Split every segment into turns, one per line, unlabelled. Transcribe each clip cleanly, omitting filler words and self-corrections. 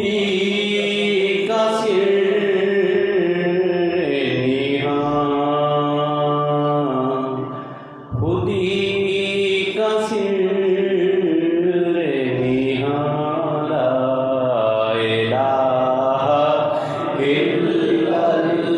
خودی کا سر نہاں، خودی کا سر نہاں، لا الہ الا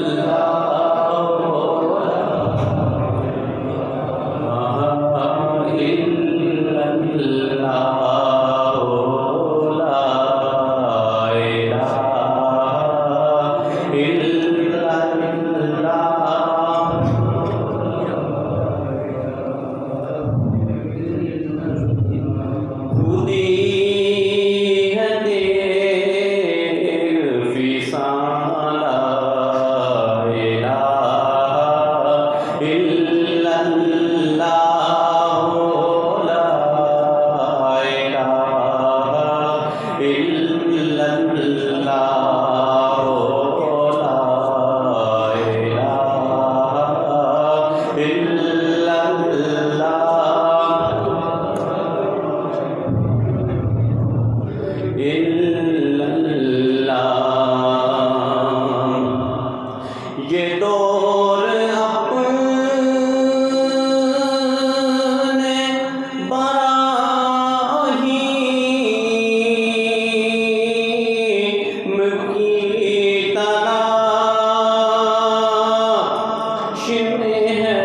یہ دور اپنے براہیم کی تلاش میں ہے،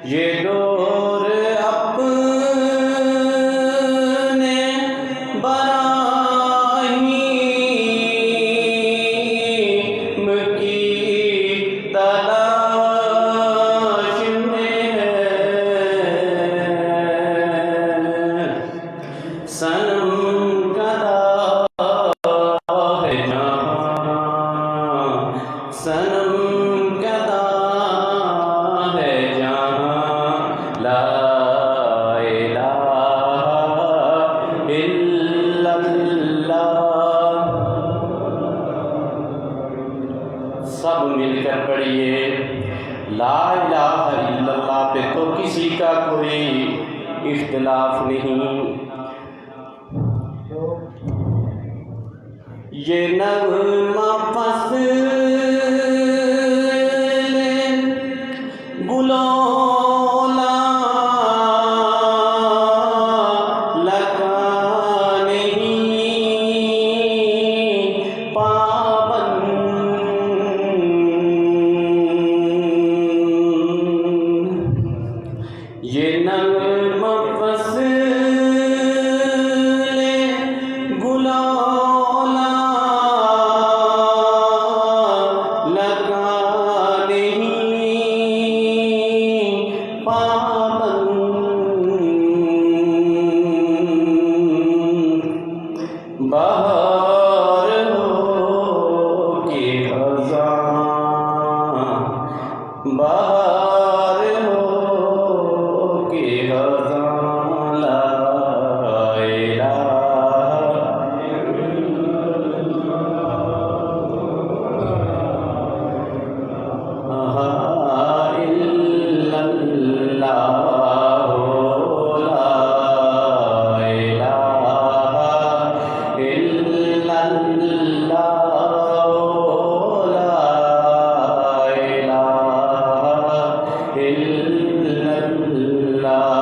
یہ دور اپنے براہیم کی تلاش میں ہے، صنم گدا ہے جہاں، صنم گدا ہے جہاں، لا الہ الا اللہ۔ سب مل کر پڑھیے لا الہ الا اللہ پہ تو کسی کا کوئی اختلاف نہیں۔ یہ نغمہ فصل گلولا لگا نہیں پابند، یہ نغمہ فصل گلولا لگا نہیں پابند، بہار ہو کہ خزاں، بہار ہو کہ خزاں، لا الہ الا اللہ، لا الہ الا اللہ، لا الہ الا اللہ۔